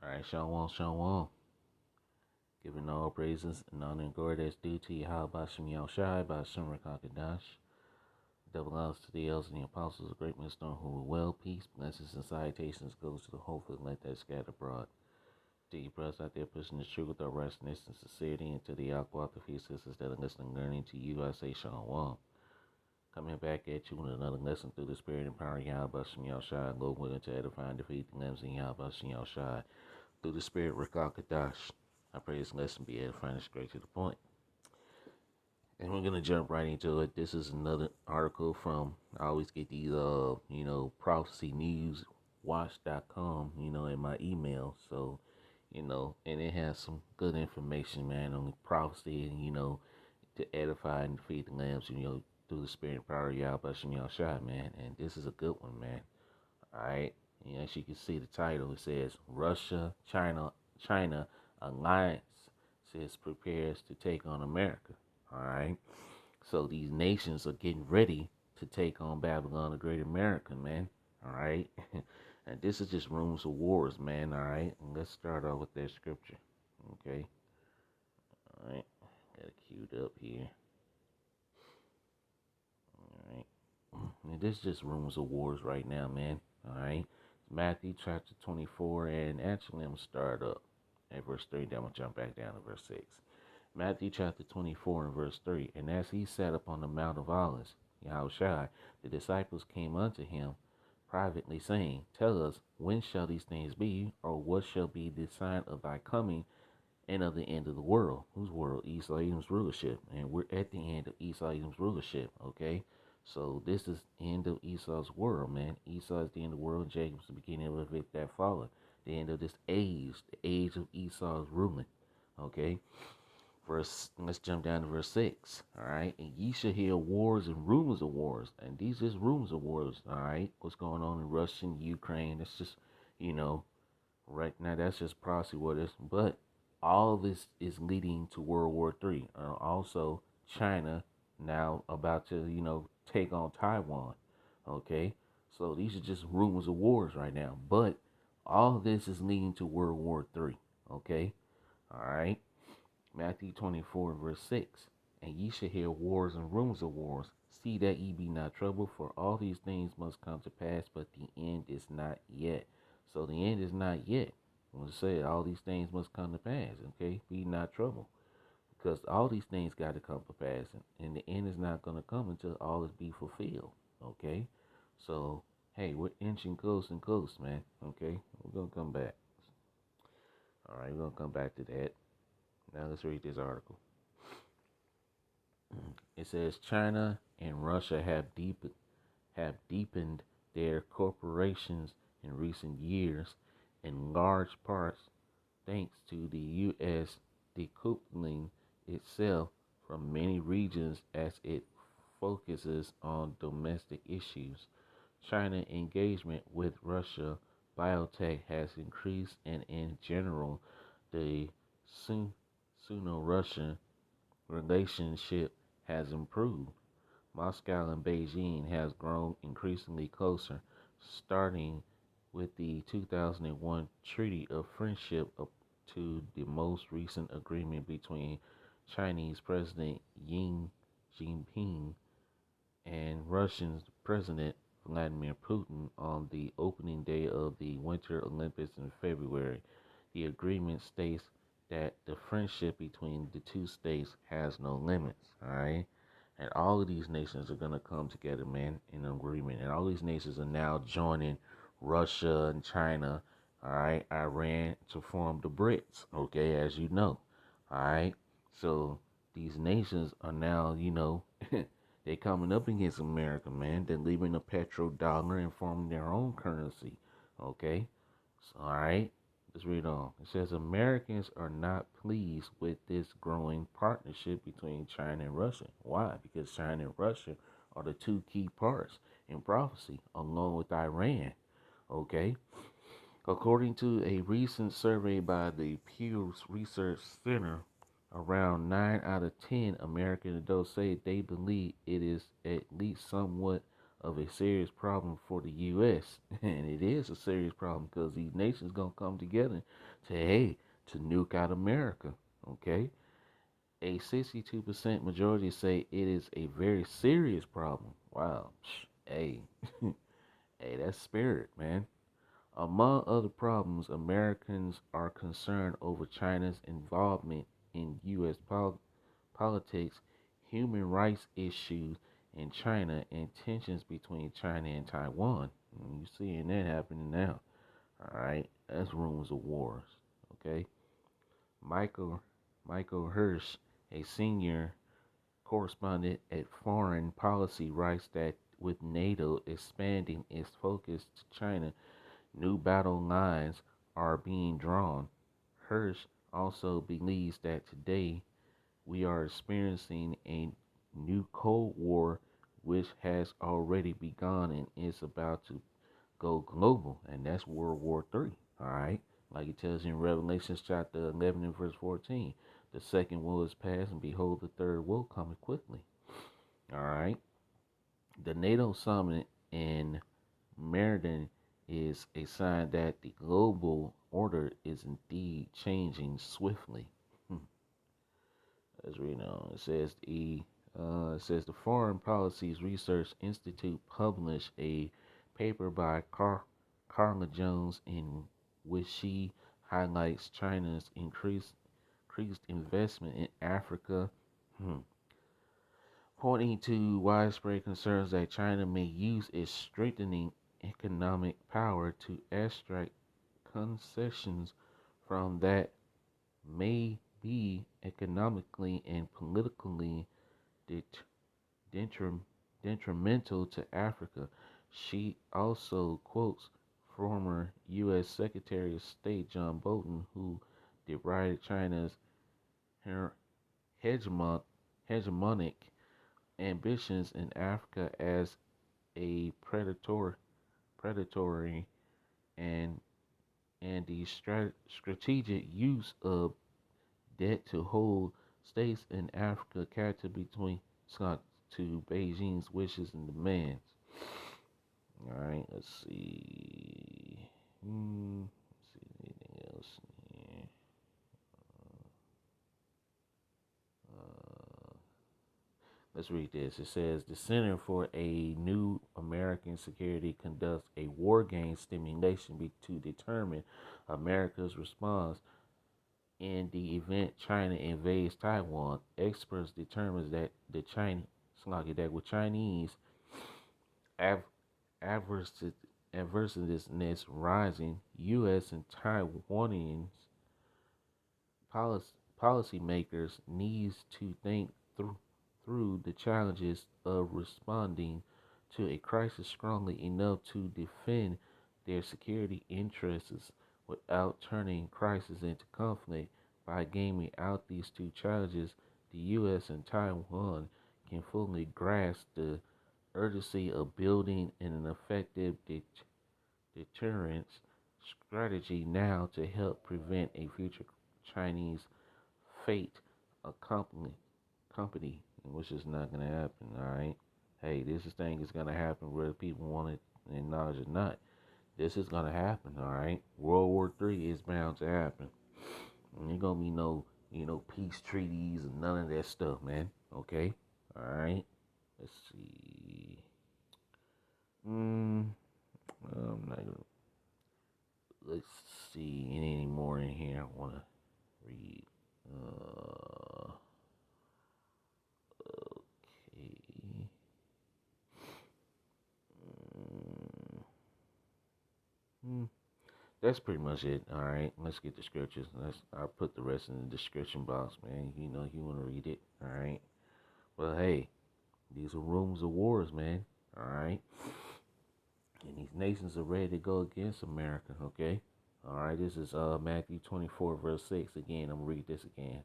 Alright, Shalom, Shalom. Giving all praises and honor and glory that's due to Yahweh Shem Yahushai by Shem Rakakadash. Double honors to the elders and the apostles of great wisdom who will well, peace, blessings, and salutations goes to the hopeful and let that scatter abroad. To you brothers out there pushing the truth with righteousness and sincerity, and to the Aqua, the few sisters that are listening and learning to you, I say Shalom. Coming back at you with another lesson through the spirit and power of Yahweh Shem Yahushai, Lord willing to edify and defeat the lambs in Yahweh Shem Yahushai. Through the spirit, Rakakadash. I pray this lesson be edifying and straight to the point. And we're gonna jump right into it. This is another article from I always get these prophecy news watch.com, in my email. So, and it has some good information, man, on prophecy and to edify and defeat the lambs, through the spirit and power of Yahweh Shem Yahushai, man. And this is a good one, man. Alright. As you can see the title, it says Russia, China alliance says prepares to take on America. Alright. So these nations are getting ready to take on Babylon the Great America, man. Alright. And this is just rumors of wars, man. Alright. And let's start off with that scripture. Okay. Alright. Got it queued up here. Alright. And this is just rumors of wars right now, man. Alright. Matthew chapter 24, and actually I'm going to start up at verse 3, then I'm going to jump back down to verse 6. Matthew chapter 24 and verse 3, and as he sat upon the Mount of Olives, Yahushua, the disciples came unto him privately, saying, Tell us, when shall these things be, or what shall be the sign of thy coming and of the end of the world? Whose world? Esau Edom's rulership. And we're at the end of Esau Edom's rulership, okay? So this is the end of Esau's world, man. Esau is the end of the world, and Jacob's the beginning of it that followed. The end of this age, the age of Esau's ruling, okay? Let's jump down to verse 6, all right? And ye shall hear wars and rumors of wars. And these is rumors of wars, all right? What's going on in Russia and Ukraine? That's just, right now, that's just probably what it is. But all this is leading to World War III. Also, China now about to, take on Taiwan, okay? So these are just rumors of wars right now. But all this is leading to World War III, okay? All right? Matthew 24, verse 6. And ye shall hear wars and rumors of wars. See that ye be not troubled, for all these things must come to pass, but the end is not yet. So the end is not yet. I want to say all these things must come to pass, okay? Be not troubled. Because all these things got to come to pass, and the end is not going to come until all is be fulfilled, okay? So, hey, we're inching close and close, man, okay? We're going to come back. All right, we're going to come back to that. Now let's read this article. It says China and Russia have deepened their cooperations in recent years, in large parts thanks to the U.S. decoupling itself from many regions as it focuses on domestic issues. China engagement with Russia biotech has increased, and in general, the Sino-Russian relationship has improved. Moscow and Beijing has grown increasingly closer, starting with the 2001 Treaty of Friendship up to the most recent agreement between Chinese President Xi Jinping and Russian President Vladimir Putin on the opening day of the Winter Olympics in February. The agreement states that the friendship between the two states has no limits, all right? And all of these nations are going to come together, man, in agreement. And all these nations are now joining Russia and China, all right, Iran to form the BRICS, okay, as you know, all right? So these nations are now, they coming up against America, man. They're leaving the petrodollar and forming their own currency, okay? So, all right, let's read on. It says Americans are not pleased with this growing partnership between China and Russia. Why? Because China and Russia are the two key parts in prophecy, along with Iran. Okay? According to a recent survey by the Pew Research Center, around 9 out of 10 American adults say they believe it is at least somewhat of a serious problem for the U.S. And it is a serious problem because these nations gonna come together to to nuke out America. Okay, a 62% majority say it is a very serious problem. Wow, hey, hey, that's spirit, man. Among other problems, Americans are concerned over China's involvement in U.S. politics, human rights issues in China, and tensions between China and Taiwan. And you're seeing that happening now. All right, that's rumors of wars. Okay, Michael Michael Hirsch, a senior correspondent at Foreign Policy, writes that with NATO expanding its focus to China, new battle lines are being drawn. Hirsch also believes that today we are experiencing a new Cold War which has already begun and is about to go global, and that's World War III. All right, like it tells you in Revelations chapter 11 and verse 14. The second woe is past, and behold, the third woe cometh quickly. All right, the NATO summit in Meriden is a sign that the global order is indeed changing swiftly. Let's read on. It says the Foreign Policies Research Institute published a paper by Carla Jones in which she highlights China's increased investment in Africa, pointing to widespread concerns that China may use its strengthening economic power to extract concessions from that may be economically and politically det- detrimental to Africa. She also quotes former U.S. Secretary of State John Bolton, who derided China's her- hegemonic ambitions in Africa as a predatory and the strategic use of debt to hold states in Africa captive between to Beijing's wishes and demands. All right, let's see. Let's see anything else here. Uh, let's read this. It says the Center for a New American Security conducts a war game simulation to determine America's response in the event China invades Taiwan. Experts determine that with Chinese av- aversiveness rising, U.S. and Taiwanese policy policymakers needs to think through the challenges of responding to a crisis strongly enough to defend their security interests without turning crisis into conflict. By gaming out these two challenges, the U.S. and Taiwan can fully grasp the urgency of building an effective deterrence strategy now to help prevent a future Chinese fate company, which is not going to happen. All right. Hey, this thing is going to happen whether people want it and acknowledge it or not. This is going to happen. All right. World War III is bound to happen. And ain't going to be no, peace treaties and none of that stuff, man. Okay. All right. Let's see. I'm not gonna. Let's see any more in here. I want to read. Okay. Mm, that's pretty much it. All right, let's get the scriptures. I'll put the rest in the description box, man. You want to read it. All right. Well, hey, these are rumors of wars, man. All right. And these nations are ready to go against America. Okay. All right. This is Matthew 24 verse 6. Again, I'm gonna read this again.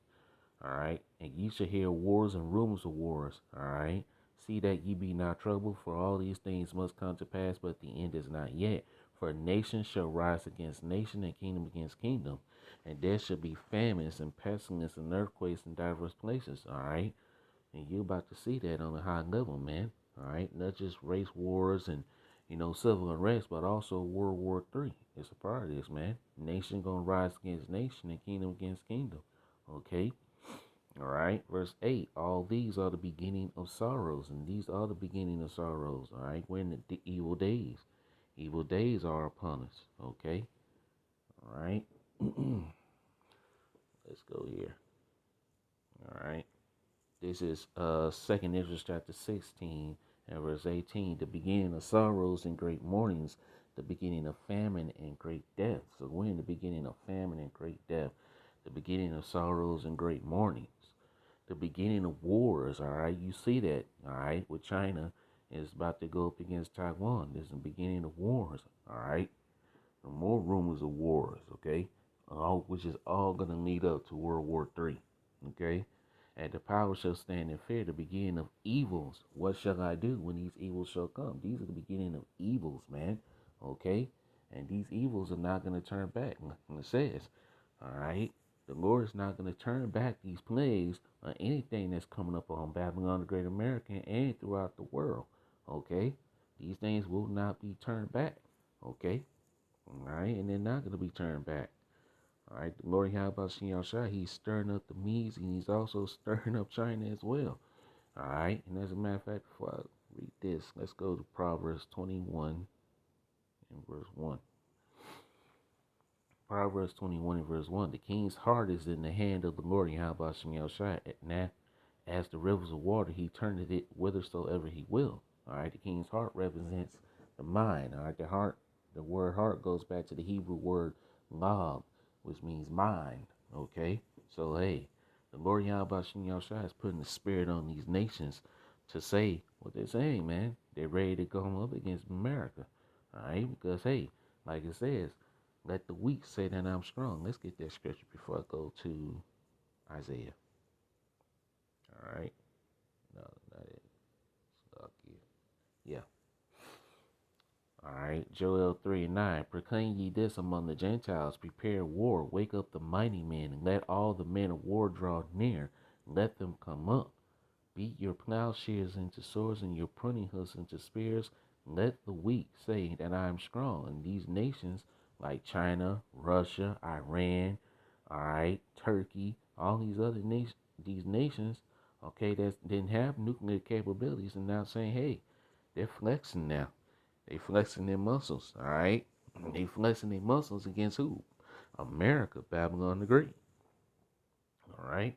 All right. And ye shall hear wars and rumors of wars. All right. See that ye be not troubled, for all these things must come to pass, but the end is not yet. For nation shall rise against nation, and kingdom against kingdom. And there shall be famines and pestilence and earthquakes in diverse places. All right. And you're about to see that on a high level, man. All right, not just race wars and civil unrest, but also World War III. It's a part of this, man. Nation gonna rise against nation and kingdom against kingdom. Okay, all right. Verse 8. All these are the beginning of sorrows, and these are the beginning of sorrows. All right, we're in the evil days. Evil days are upon us. Okay, all right. Let's go here. All right. This is Second Ezra chapter 16 and verse 18. The beginning of sorrows and great mournings, the beginning of famine and great death. So we're in the beginning of famine and great death, the beginning of sorrows and great mournings, the beginning of wars. All right, you see that. All right, with China is about to go up against Taiwan. This is the beginning of wars. All right, more rumors of wars. Okay, which is all gonna lead up to World War III. Okay. And the power shall stand in fear, the beginning of evils. What shall I do when these evils shall come? These are the beginning of evils, man. Okay? And these evils are not going to turn back. And it says, all right, the Lord is not going to turn back these plagues or anything that's coming up on Babylon the Great American and throughout the world. Okay? These things will not be turned back. Okay? All right? And they're not going to be turned back. All right, the Lord Yahweh Shai, he's stirring up the Medes and he's also stirring up China as well. All right, and as a matter of fact, before I read this, let's go to Proverbs 21 and verse 1. Proverbs 21 and verse 1. The king's heart is in the hand of the Lord Yahweh Shai. Now, as the rivers of water, he turneth it whithersoever he will. All right, the king's heart represents the mind. All right, the heart, the word heart goes back to the Hebrew word lab, which means mind. Okay, so hey, the Lord Yahweh Shai is putting the spirit on these nations to say what they're saying, man. They're ready to come up against America. All right, because hey, like it says, let the weak say that I'm strong. Let's get that scripture before I go to Isaiah. All right. No, not it. Lucky. Yeah. All right. Joel 3 and 9. Proclaim ye this among the Gentiles. Prepare war. Wake up the mighty men. And let all the men of war draw near. Let them come up. Beat your plowshares into swords and your pruning hooks into spears. Let the weak say that I am strong. And these nations like China, Russia, Iran, all right, Turkey, all these other nations, these nations, okay, that didn't have nuclear capabilities, and now saying, hey, they're flexing now. They flexing their muscles, all right. They flexing their muscles against who? America, Babylon the Great. All right.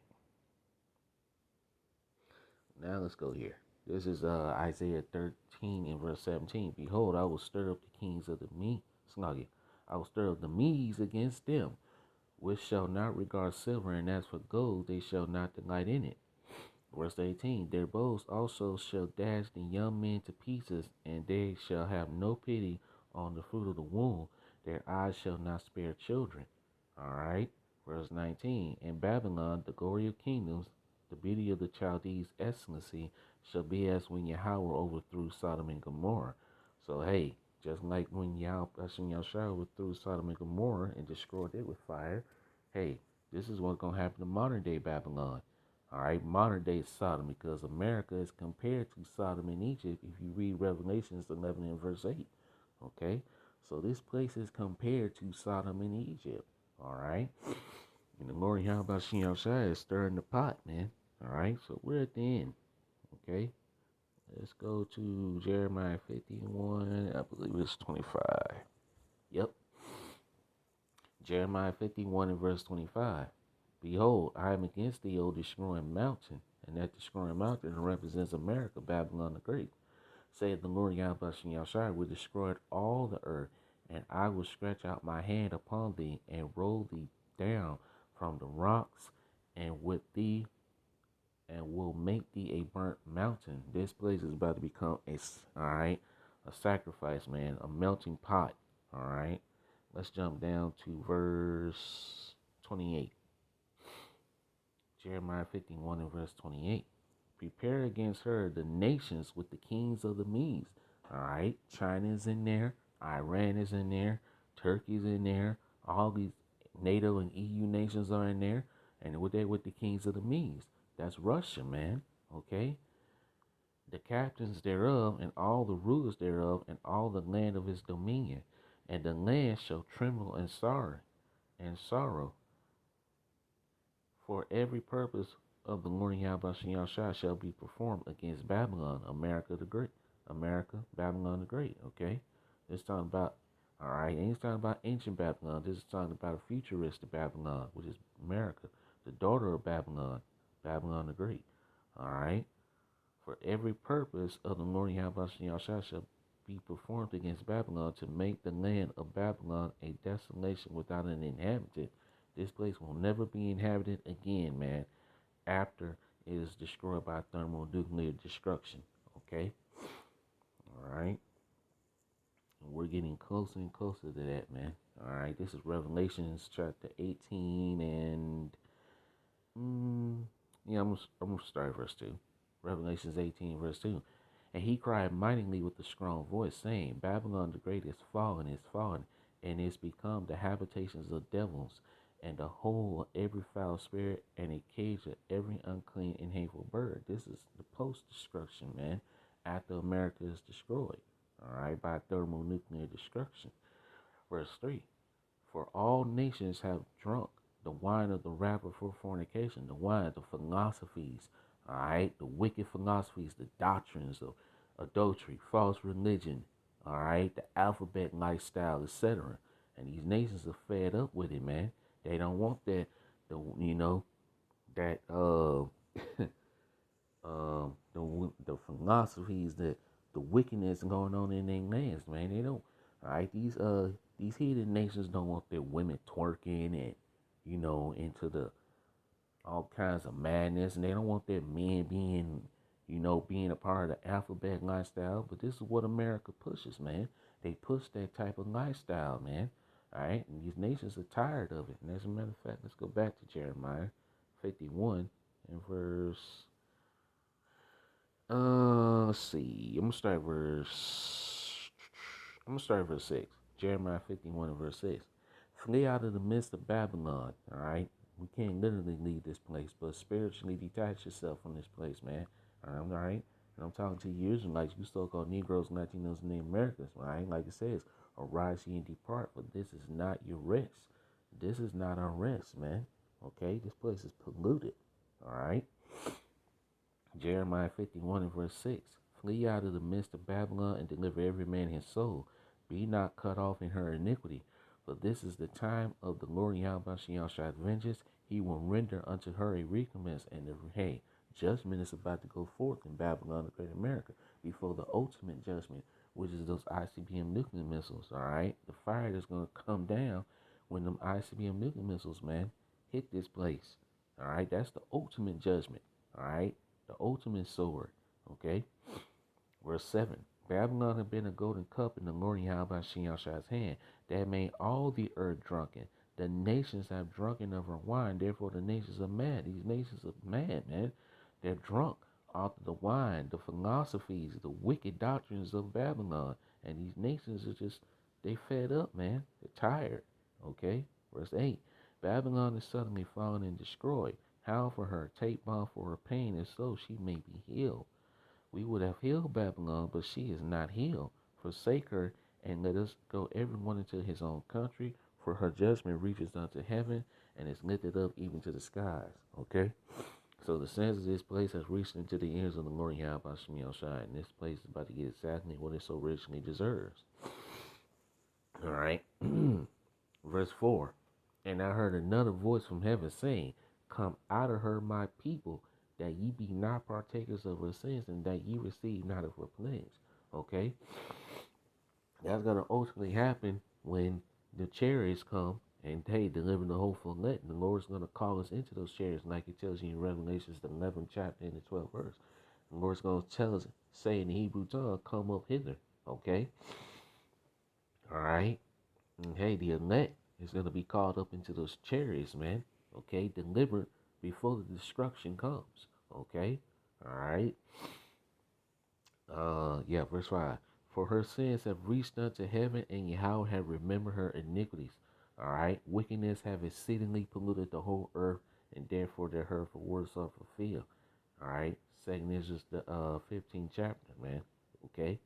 Now let's go here. This is Isaiah 13 and verse 17. Behold, I will stir up the kings of the Medes. I will stir up the Medes against them, which shall not regard silver, and as for gold, they shall not delight in it. Verse 18. Their bows also shall dash the young men to pieces, and they shall have no pity on the fruit of the womb. Their eyes shall not spare children. All right. Verse 19. In Babylon, the glory of kingdoms, the beauty of the Chaldees' excellency, shall be as when Yahweh overthrew Sodom and Gomorrah. So, hey, just like when Yahweh overthrew Sodom and Gomorrah and destroyed it with fire, hey, this is what's going to happen to modern day Babylon. All right, modern day Sodom, because America is compared to Sodom in Egypt if you read Revelations 11 and verse 8. Okay, so this place is compared to Sodom in Egypt. All right, and the Lord Yahweh is stirring the pot, man. All right, so we're at the end. Okay, let's go to Jeremiah 51. I believe it's 25. Yep, Jeremiah 51 and verse 25. Behold, I am against thee, O destroying mountain. And that destroying mountain represents America, Babylon the Great. Saith the Lord Yahweh Shai, will destroy all the earth, and I will stretch out my hand upon thee, and roll thee down from the rocks, and with thee, and will make thee a burnt mountain. This place is about to become a sacrifice, man, a melting pot. All right. Let's jump down to verse 28. Jeremiah 51 and verse 28. Prepare against her the nations with the kings of the Medes. All right. China is in there. Iran is in there. Turkey's in there. All these NATO and EU nations are in there. And with the kings of the Medes. That's Russia, man. Okay. the captains thereof, and all the rulers thereof, and all the land of his dominion. And the land shall tremble and sorrow, for every purpose of the Lord Yahweh Shah shall be performed against Babylon, America the Great. America, Babylon the Great, okay? It's talking about, all right, ain't talking about ancient Babylon. This is talking about a futuristic Babylon, which is America, the daughter of Babylon, Babylon the Great, all right? For every purpose of the Lord Yahweh shall be performed against Babylon to make the land of Babylon a desolation without an inhabitant. This place will never be inhabited again, man, after it is destroyed by thermonuclear destruction. Okay? Alright? And we're getting closer and closer to that, man. Alright, this is Revelations chapter 18 and I'm gonna start verse 2. Revelations 18, verse 2. And he cried mightily with a strong voice, saying, Babylon the great is fallen, and is become the habitations of devils, and the hole of every foul spirit, and a cage of every unclean and hateful bird. This is the post-destruction, man, after America is destroyed, all right, by thermonuclear destruction. Verse 3. For all nations have drunk the wine of the wrath for fornication, the wine, the philosophies, all right, the wicked philosophies, the doctrines of adultery, false religion, all right, the alphabet lifestyle, etc. And these nations are fed up with it, man. They don't want that, that the philosophies, that the wickedness going on in their lands, man. They don't. All right, these heathen nations don't want their women twerking and into the all kinds of madness, and they don't want their men being a part of the alphabet lifestyle. But this is what America pushes, man. They push that type of lifestyle, man. All right, and these nations are tired of it. And as a matter of fact, let's go back to Jeremiah 51 and verse. Let's see. I'm gonna start verse 6. Jeremiah 51 and verse 6. Flee out of the midst of Babylon. All right. We can't literally leave this place, but spiritually detach yourself from this place, man. All right. And I'm talking to you Israelites, you so-called Negroes, Latinos, and Native Americans. All right. Like it says, arise ye and depart, but this is not your rest. This is not our rest, man. Okay. This place is polluted. All right. Jeremiah 51 and verse 6. Flee out of the midst of Babylon and deliver every man his soul. Be not cut off in her iniquity. For this is the time of the Lord Yahweh Shah's vengeance. He will render unto her a recompense. And judgment is about to go forth in Babylon, the great America, before the ultimate judgment, which is those ICBM nuclear missiles, all right? The fire that's going to come down when them ICBM nuclear missiles, man, hit this place, all right? That's the ultimate judgment, all right? The ultimate sword, okay? Verse 7. Babylon had been a golden cup in the Lord Yahweh Shah's hand that made all the earth drunken. The nations have drunken of her wine, therefore the nations are mad. These nations are mad, man. They're drunk off of the wine, the philosophies, the wicked doctrines of Babylon. And these nations are they fed up, man. They're tired, okay? Verse 8. Babylon is suddenly fallen and destroyed. Howl for her, take balm for her pain, and so she may be healed. We would have healed Babylon, but she is not healed. Forsake her, and let us go everyone into his own country, for her judgment reaches unto heaven, and is lifted up even to the skies. Okay? So the sins of this place has reached into the ears of the Lord Yahweh Shai, and this place is about to get exactly what it so richly deserves. All right? Verse 4. And I heard another voice from heaven saying, Come out of her, my people, that ye be not partakers of her sins, and that ye receive not of her plagues. Okay? That's going to ultimately happen when the chariots come and deliver the hopeful let. The Lord's going to call us into those chariots, like He tells you in Revelations, the 11th chapter and the 12th verse. The Lord's going to tell us, say in the Hebrew tongue, come up hither. Okay? All right? And the elect is going to be called up into those chariots, man. Okay? Delivered before the destruction comes. Okay? All right? Verse 5. For her sins have reached unto heaven, and Yahweh have remembered her iniquities. All right? Wickedness have exceedingly polluted the whole earth, and therefore their hurtful words are fulfilled. All right. Second is just the 15th chapter, man. Okay.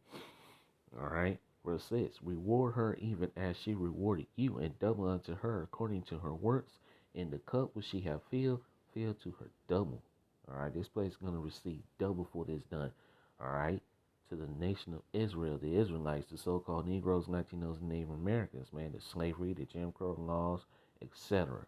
All right. Verse 6. Reward her even as she rewarded you, and double unto her according to her works. In the cup which she have filled, fill to her double. All right. This place is going to receive double for this done. All right. To the nation of Israel, the Israelites, the so called Negroes, Latinos, and Native Americans, man, the slavery, the Jim Crow laws, etc.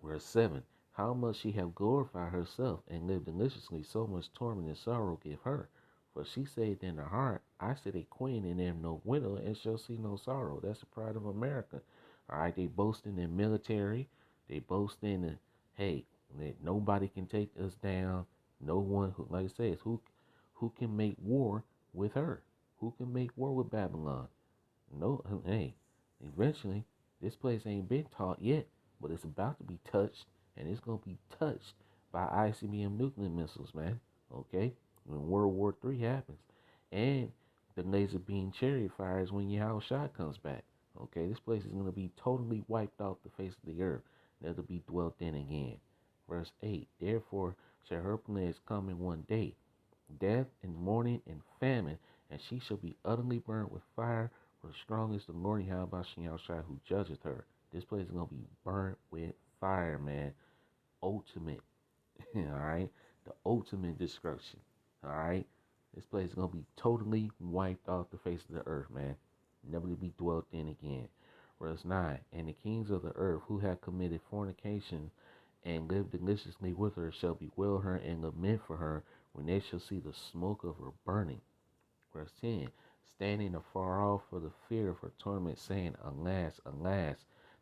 Verse 7. How much she have glorified herself and lived deliciously, so much torment and sorrow give her. For she said in her heart, I sit a queen and am no widow and shall see no sorrow. That's the pride of America. All right, they boast in their military. They boast in the, hey, that nobody can take us down. No one, who, like it says, who can make war with her? Who can make war with Babylon? No, hey, eventually, this place ain't been taught yet, but it's about to be touched, and it's gonna be touched by ICBM nuclear missiles, man. Okay, when World War III happens, and the laser beam chariot fires when Yahweh Shah comes back. Okay, this place is gonna be totally wiped off the face of the earth, never be dwelt in again. Verse 8. Therefore shall her plagues come in one day, death and mourning and famine, and she shall be utterly burnt with fire. For strong is the Lord Yahweh Shai who judgeth her. This place is gonna be burnt with fire, man. Ultimate, all right. The ultimate destruction, all right. This place is gonna be totally wiped off the face of the earth, man. Never to be dwelt in again. Verse 9. And the kings of the earth who have committed fornication and lived deliciously with her shall bewail her and lament for her when they shall see the smoke of her burning. Verse 10. Standing afar off for the fear of her torment, saying, Alas, alas,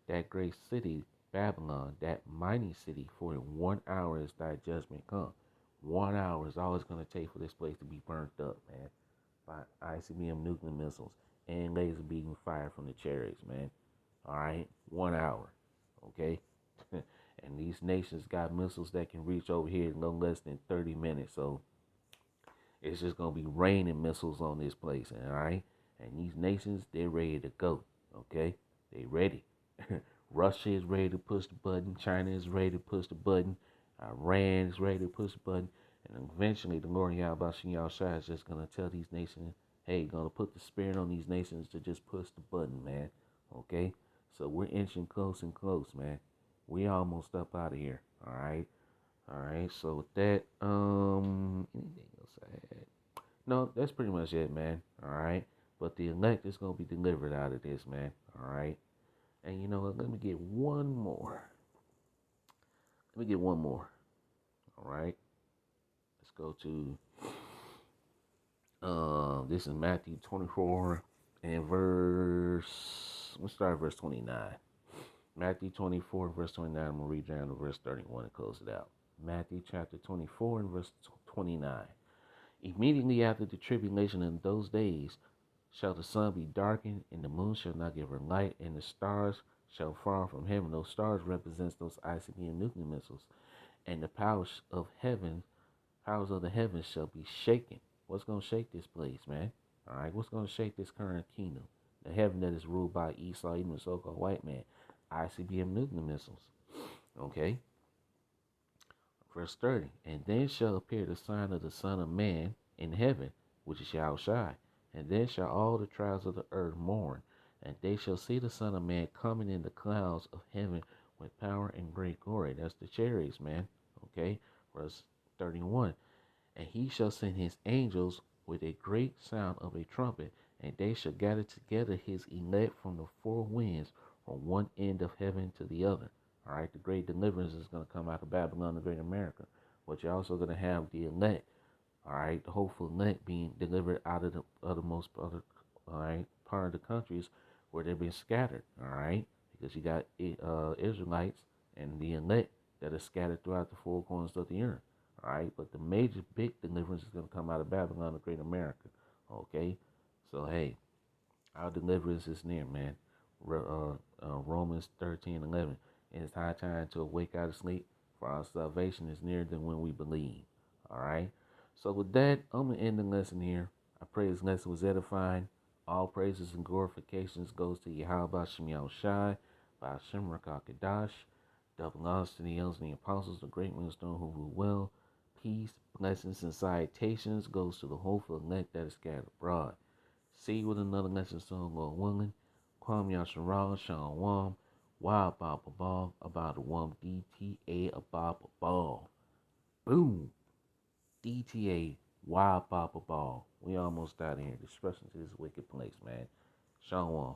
that great city, Babylon, that mighty city, for in 1 hour is thy judgment come. 1 hour is all it's going to take for this place to be burnt up, man, by ICBM nuclear missiles and laser beam fire from the chariots, man. All right, 1 hour, okay? And these nations got missiles that can reach over here in no less than 30 minutes, so it's just gonna be raining missiles on this place, all right? And these nations, they're ready to go, okay? They ready. Russia is ready to push the button. China is ready to push the button. Iran is ready to push the button. And eventually, the Lord Yahweh Shai is just gonna tell these nations, hey, gonna put the spirit on these nations to just push the button, man. Okay? So we're inching close and close, man. We almost up out of here. All right. All right. So with that, anything else I had? No, that's pretty much it, man. All right. But the elect is gonna be delivered out of this, man. All right. And you know what? Let me get one more. Let me get one more. All right. Let's go to this is Matthew 24 and let's start at verse 29. Matthew 24, verse 29. I'm going to read down to verse 31 and close it out. Matthew chapter 24 and verse 29. Immediately after the tribulation in those days shall the sun be darkened, and the moon shall not give her light, and the stars shall fall from heaven. Those stars represents those ICBM nuclear missiles. And the powers of the heavens shall be shaken. What's going to shake this place, man? All right, what's going to shake this current kingdom? The heaven that is ruled by Esau, even the so-called white man. ICBM nuclear missiles. Okay? Verse 30. And then shall appear the sign of the Son of Man in heaven, which is Yahushua. And then shall all the tribes of the earth mourn, and they shall see the Son of Man coming in the clouds of heaven with power and great glory. That's the chariots, man. Okay? Verse 31. And he shall send his angels with a great sound of a trumpet, and they shall gather together his elect from the four winds, from one end of heaven to the other. All right, the great deliverance is going to come out of Babylon, the great America. But you're also going to have the elect, all right, the hopeful elect being delivered out of the othermost other, all right, part of the countries where they've been scattered, all right, because you got Israelites and the elect that are scattered throughout the four corners of the earth. All right, but the major big deliverance is going to come out of Babylon, the great America. Okay, so hey, our deliverance is near, man. Romans 13:11. And it's high time to awake out of sleep, for our salvation is nearer than when we believe. All right, so with that, I'm going to end the lesson here. I pray this lesson was edifying. All praises and glorifications goes to Yahweh Shem Yahushai, by Hashem Rakakadash. Double honors to the elders and the apostles, the great millstone who rule well. peace, blessings, and salutations goes to the hopeful elect that is scattered abroad. See you with another lesson soon, Lord willing. Kwam Yasharal, Sean Wam, Wild Bob Ball, about the Wam DTA about ball. Boom! DTA, Wild Bob Ball. We almost out of here. Destruction to this wicked place, man. Sean Wam.